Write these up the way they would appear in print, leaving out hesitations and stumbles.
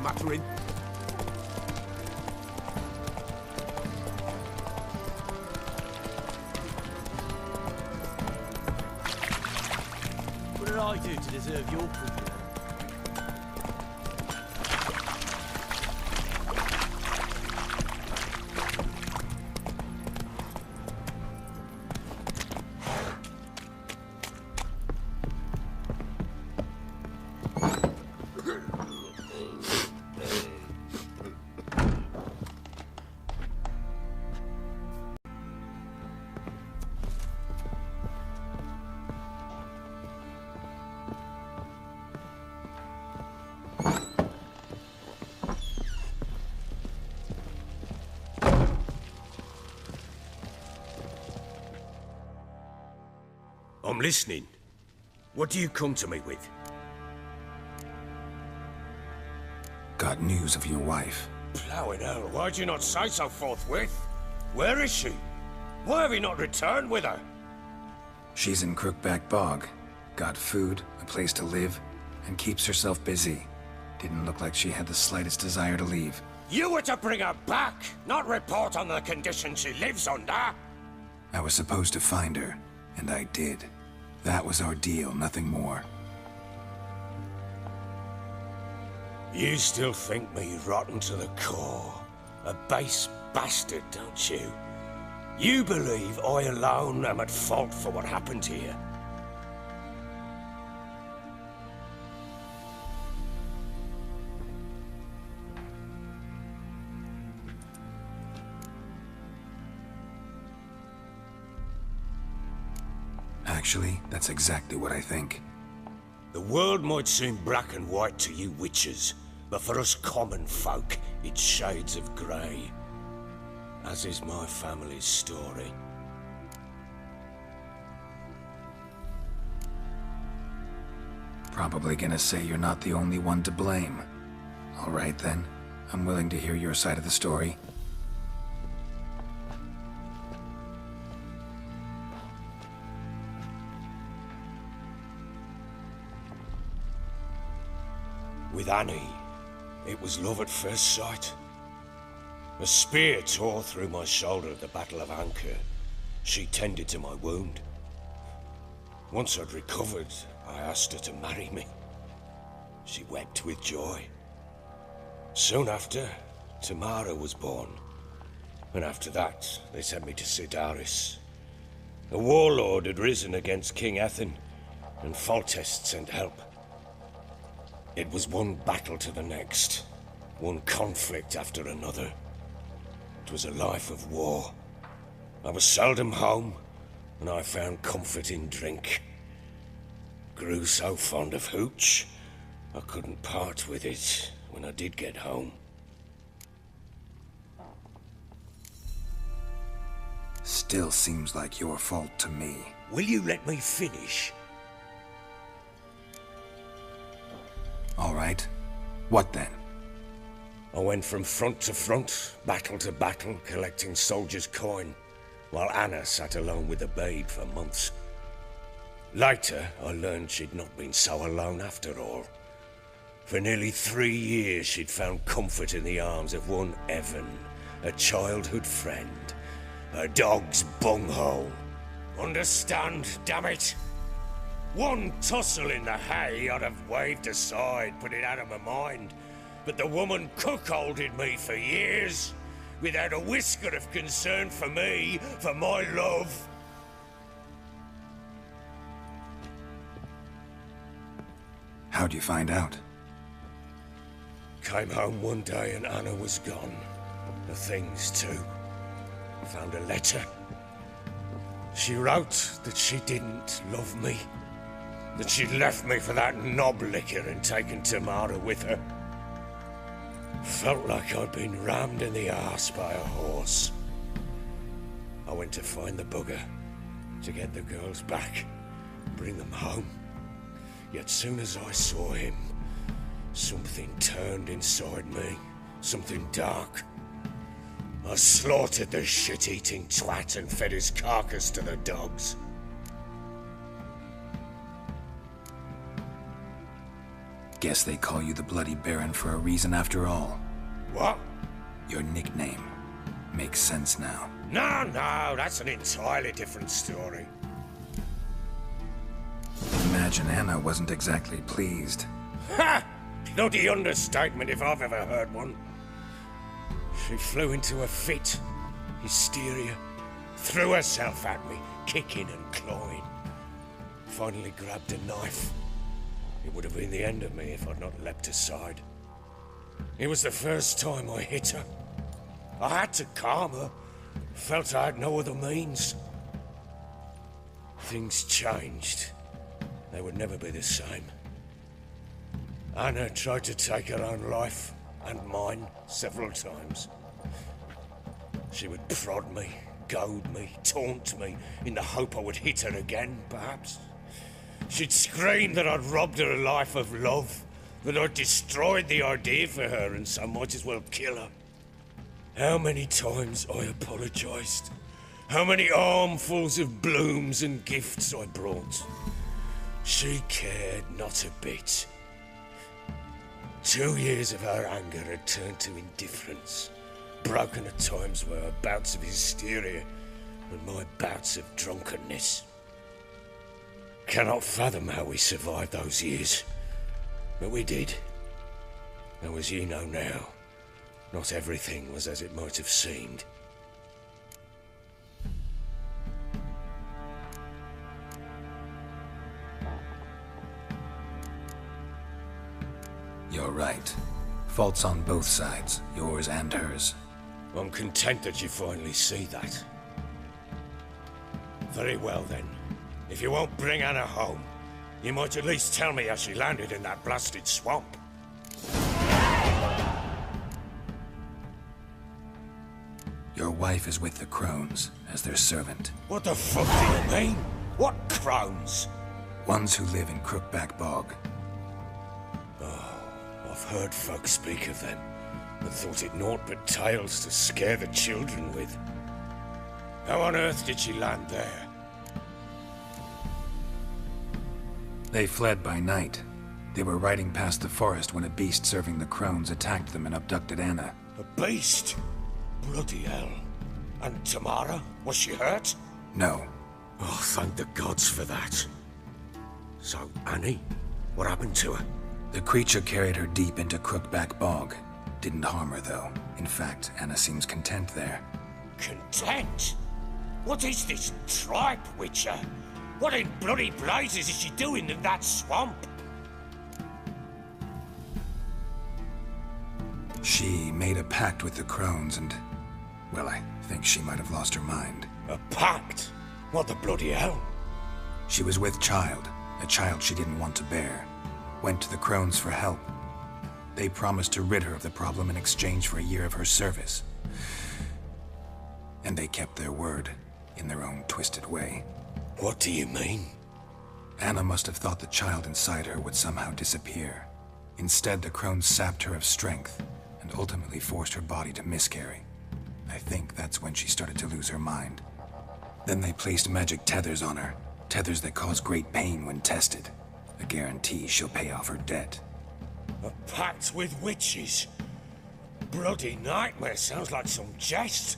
muttering. What did I do to deserve your company? I'm listening. What do you come to me with? Got news of your wife. Plowing hell, why'd you not say so forthwith? Where is she? Why have you not returned with her? She's in Crookback Bog. Got food, a place to live, and keeps herself busy. Didn't look like she had the slightest desire to leave. You were to bring her back, not report on the conditions she lives under. I was supposed to find her, and I did. That was our deal, nothing more. You still think me rotten to the core. A base bastard, don't you? You believe I alone am at fault for what happened here. Actually, that's exactly what I think. The world might seem black and white to you witches, but for us common folk, it's shades of grey. As is my family's story. Probably gonna say you're not the only one to blame. All right then, I'm willing to hear your side of the story. With Annie, it was love at first sight. A spear tore through my shoulder at the Battle of Anchor. She tended to my wound. Once I'd recovered, I asked her to marry me. She wept with joy. Soon after, Tamara was born. And after that, they sent me to Sidaris. A warlord had risen against King Ethan, and Foltest sent help. It was one battle to the next, one conflict after another. It was a life of war. I was seldom home, and I found comfort in drink. Grew so fond of hooch, I couldn't part with it when I did get home. Still seems like your fault to me. Will you let me finish? All right. What then? I went from front to front, battle to battle, collecting soldiers' coin, while Anna sat alone with the babe for months. Later, I learned she'd not been so alone after all. For nearly 3 years, she'd found comfort in the arms of one Evan, a childhood friend, a dog's bunghole. Understand, damn it? One tussle in the hay I'd have waved aside, put it out of my mind. But the woman cuckolded me for years, without a whisker of concern for me, for my love. How'd you find out? Came home one day and Anna was gone. The things too. Found a letter. She wrote that she didn't love me. That she'd left me for that knob licker and taken Tamara with her. Felt like I'd been rammed in the arse by a horse. I went to find the bugger, to get the girls back, bring them home. Yet soon as I saw him, something turned inside me, something dark. I slaughtered the shit-eating twat and fed his carcass to the dogs. Guess they call you the Bloody Baron for a reason after all. What? Your nickname. Makes sense now. No, that's an entirely different story. Imagine Anna wasn't exactly pleased. Ha! Bloody understatement if I've ever heard one. She flew into a fit. Hysteria. Threw herself at me, kicking and clawing. Finally grabbed a knife. It would have been the end of me if I'd not leapt aside. It was the first time I hit her. I had to calm her. Felt I had no other means. Things changed. They would never be the same. Anna tried to take her own life, and mine, several times. She would prod me, goad me, taunt me, in the hope I would hit her again, perhaps. She'd scream that I'd robbed her a life of love, that I'd destroyed the idea for her and so might as well kill her. How many times I apologized. How many armfuls of blooms and gifts I brought. She cared not a bit. 2 years of her anger had turned to indifference, broken at times by her bouts of hysteria and my bouts of drunkenness. Cannot fathom how we survived those years, but we did. Though as you know now, not everything was as it might have seemed. You're right. Faults on both sides, yours and hers. I'm content that you finally see that. Very well then. If you won't bring Anna home, you might at least tell me how she landed in that blasted swamp. Your wife is with the crones, as their servant. What the fuck do you mean? What crones? Ones who live in Crookback Bog. I've heard folk speak of them, and thought it naught but tales to scare the children with. How on earth did she land there? They fled by night. They were riding past the forest when a beast serving the crones attacked them and abducted Anna. A beast? Bloody hell. And Tamara? Was she hurt? No. Oh, thank the gods for that. So, Annie? What happened to her? The creature carried her deep into Crookback Bog. Didn't harm her, though. In fact, Anna seems content there. Content? What is this tripe, Witcher? What in bloody blazes is she doing in that swamp? She made a pact with the crones and... well, I think she might have lost her mind. A pact? What the bloody hell? She was with child, a child she didn't want to bear. Went to the crones for help. They promised to rid her of the problem in exchange for a year of her service. And they kept their word, in their own twisted way. What do you mean? Anna must have thought the child inside her would somehow disappear. Instead, the crones sapped her of strength, and ultimately forced her body to miscarry. I think that's when she started to lose her mind. Then they placed magic tethers on her, tethers that cause great pain when tested. A guarantee she'll pay off her debt. A pact with witches? Bloody nightmare, sounds like some jest.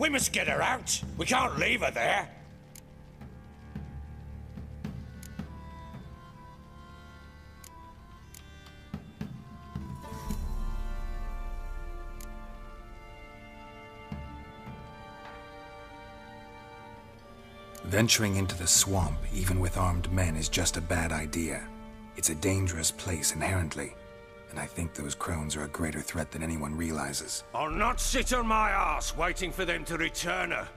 We must get her out. We can't leave her there. Venturing into the swamp, even with armed men, is just a bad idea. It's a dangerous place inherently, and I think those crones are a greater threat than anyone realizes. I'll not sit on my ass waiting for them to return her.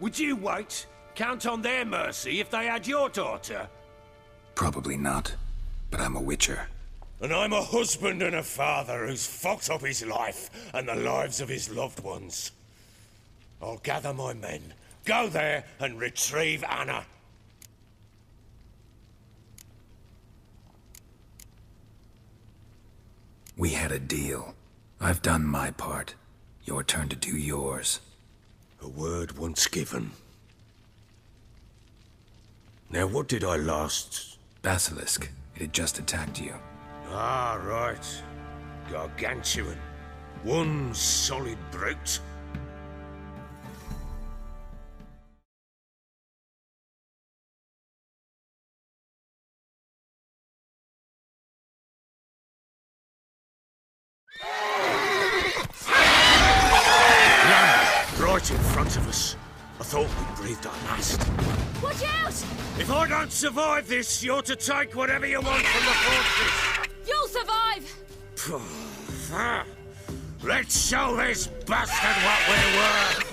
Would you wait? Count on their mercy if they had your daughter? Probably not, but I'm a witcher. And I'm a husband and a father who's fucked up his life and the lives of his loved ones. I'll gather my men, go there and retrieve Anna. We had a deal. I've done my part. Your turn to do yours. A word once given. Now what did I last... Basilisk. It had just attacked you. Ah, right. Gargantuan. One solid brute. Land right in front of us. I thought we breathed our last. Watch out! If I don't survive this, you're to take whatever you want from the fortress. You'll survive! Let's show this bastard what we're worth!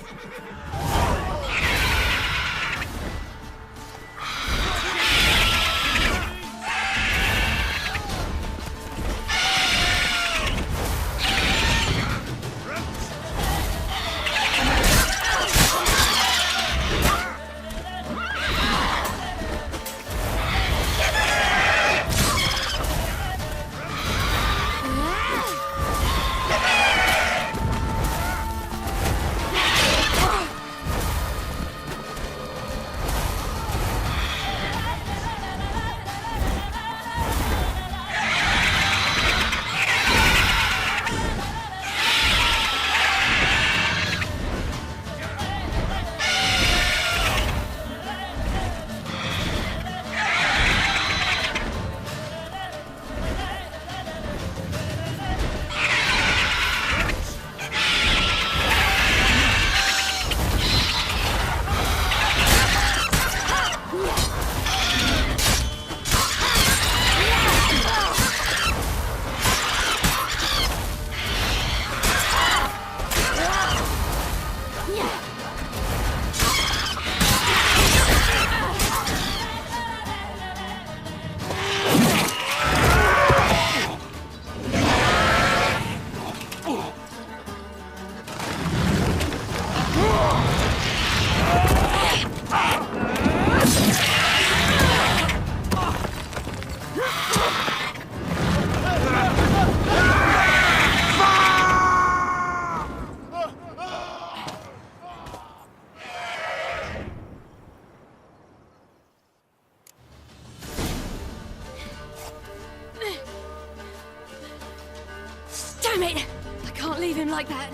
Damn it! I can't leave him like that.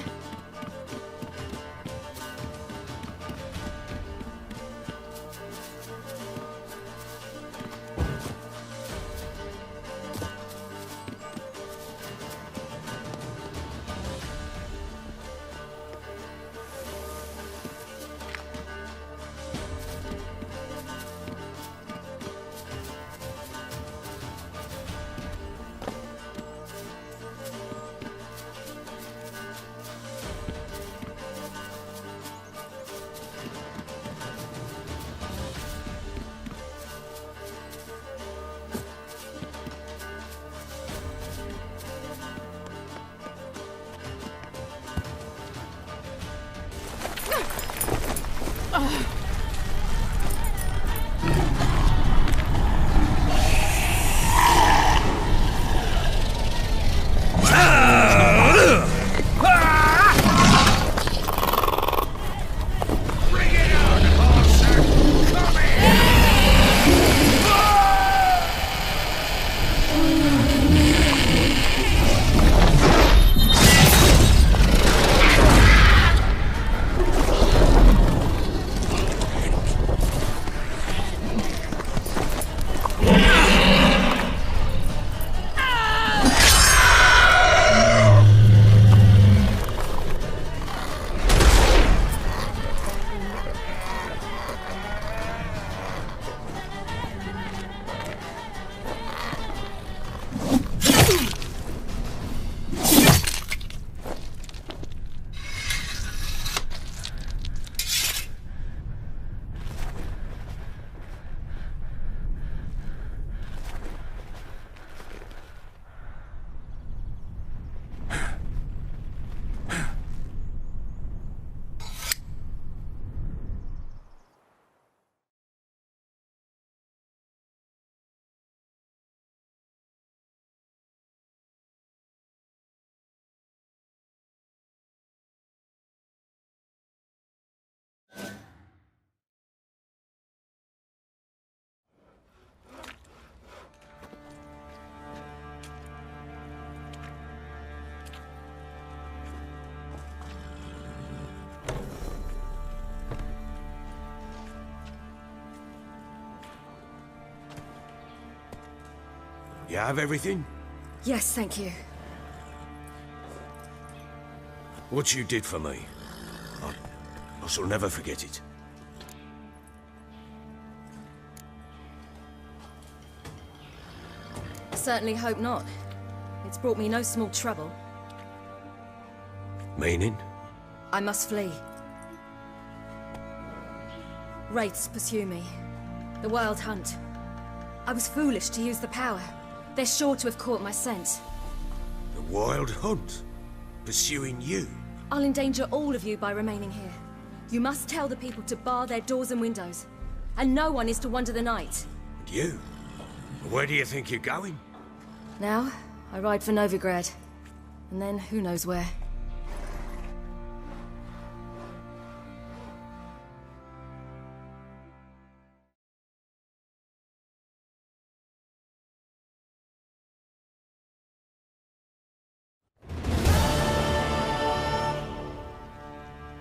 You have everything? Yes, thank you. What you did for me, I shall never forget it. I certainly hope not. It's brought me no small trouble. Meaning? I must flee. Wraiths pursue me. The Wild Hunt. I was foolish to use the power. They're sure to have caught my scent. The Wild Hunt? Pursuing you? I'll endanger all of you by remaining here. You must tell the people to bar their doors and windows. And no one is to wander the night. And you? Where do you think you're going? Now, I ride for Novigrad. And then, who knows where.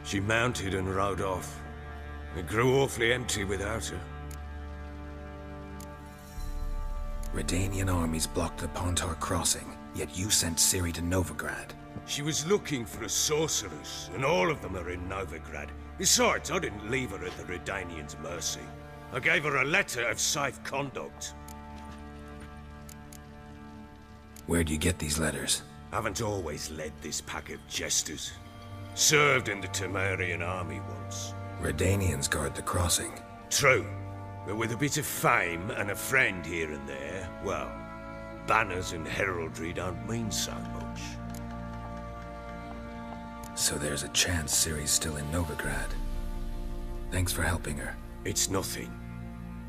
She mounted and rode off. It grew awfully empty without her. Redanian armies blocked the Pontar crossing, yet you sent Ciri to Novigrad. She was looking for a sorceress, and all of them are in Novigrad. Besides, I didn't leave her at the Redanians' mercy. I gave her a letter of safe conduct. Where'd you get these letters? Haven't always led this pack of jesters. Served in the Temerian army once. Redanians guard the crossing. True, but with a bit of fame and a friend here and there, well, banners and heraldry don't mean so much. So there's a chance Ciri's still in Novigrad. Thanks for helping her. It's nothing.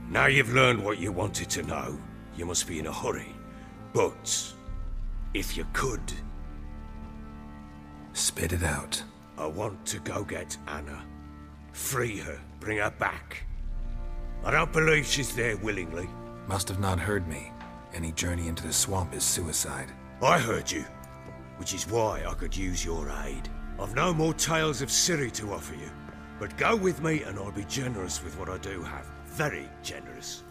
Now you've learned what you wanted to know, you must be in a hurry. But, if you could... Spit it out. I want to go get Anna. Free her, bring her back. I don't believe she's there willingly. Must have not heard me. Any journey into the swamp is suicide. I heard you, which is why I could use your aid. I've no more tales of Ciri to offer you, but go with me and I'll be generous with what I do have. Very generous.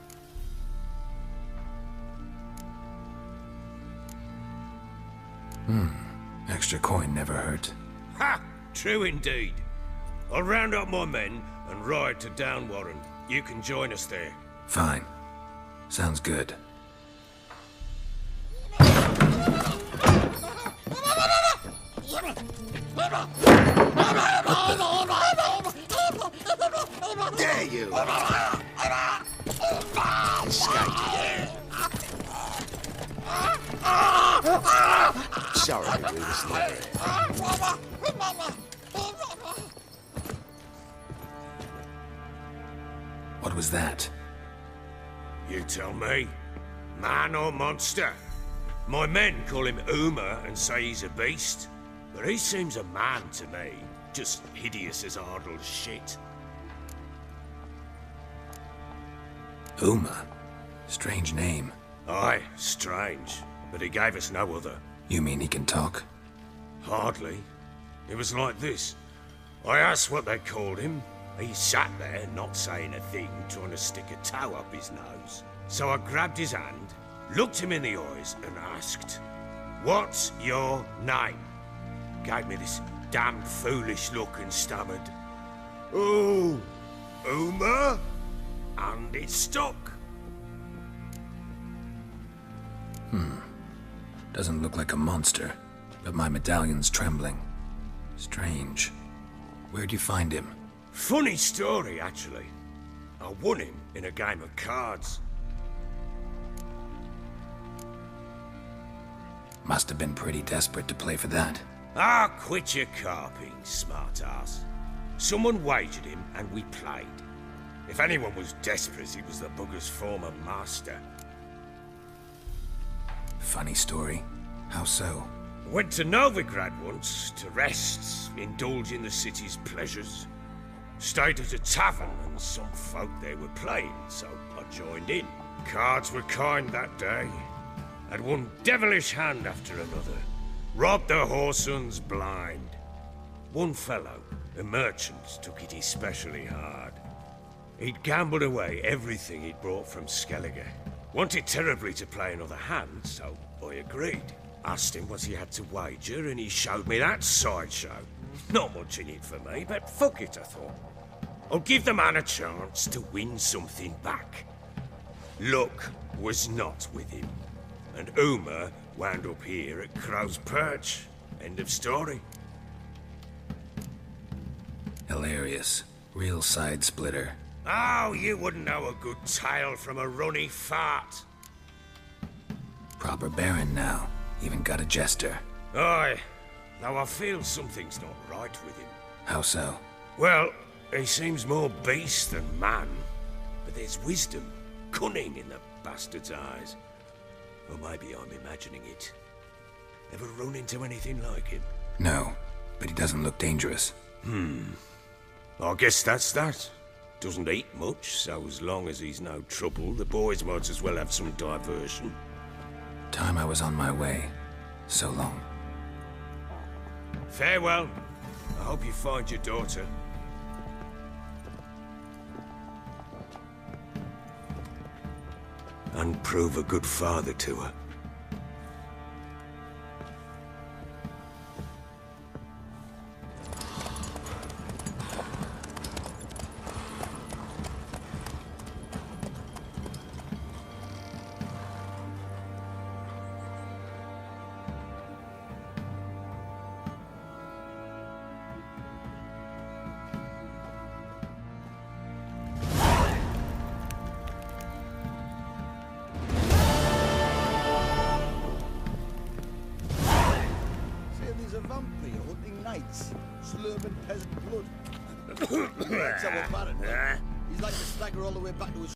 Extra coin never hurt. Ha! True indeed. I'll round up my men and ride to Downwarren. You can join us there. Fine. Sounds good. Dare you! Escape. Sorry, we was late. What was that? You tell me. Man or monster? My men call him Uma and say he's a beast. But he seems a man to me. Just hideous as Ardle's shit. Uma? Strange name. Aye, strange. But he gave us no other. You mean he can talk? Hardly. It was like this. I asked what they called him. He sat there, not saying a thing, trying to stick a toe up his nose. So I grabbed his hand, looked him in the eyes, and asked, "What's your name?" Gave me this damned foolish look and stammered, "Oh, Uma?" And it stuck. Doesn't look like a monster, but my medallion's trembling. Strange. Where'd you find him? Funny story, actually. I won him in a game of cards. Must have been pretty desperate to play for that. Ah, quit your carping, smart-ass. Someone wagered him, and we played. If anyone was desperate, it was the bugger's former master. Funny story. How so? Went to Novigrad once, to rest, indulge in the city's pleasures. Stayed at a tavern, and some folk there were playing, so I joined in. Cards were kind that day. Had one devilish hand after another. Robbed the whoresons blind. One fellow, a merchant, took it especially hard. He'd gambled away everything he'd brought from Skellige. Wanted terribly to play another hand, so I agreed. Asked him what he had to wager, and he showed me that sideshow. Not much in it for me, but fuck it, I thought. I'll give the man a chance to win something back. Luck was not with him, and Uma wound up here at Crow's Perch. End of story. Hilarious. Real side splitter. Oh, you wouldn't know a good tale from a runny fart. Proper Baron now. Even got a jester. Aye, though I feel something's not right with him. How so? Well, he seems more beast than man, but there's wisdom, cunning in the bastard's eyes. Or maybe I'm imagining it. Ever run into anything like him? No, but he doesn't look dangerous. I guess that's that. Doesn't eat much, so as long as he's no trouble, the boys might as well have some diversion. Time I was on my way. So long. Farewell. I hope you find your daughter. And prove a good father to her. A vampire hunting knights, slurping peasant blood. Right, so we're Baron. He's like to stagger all the way back to his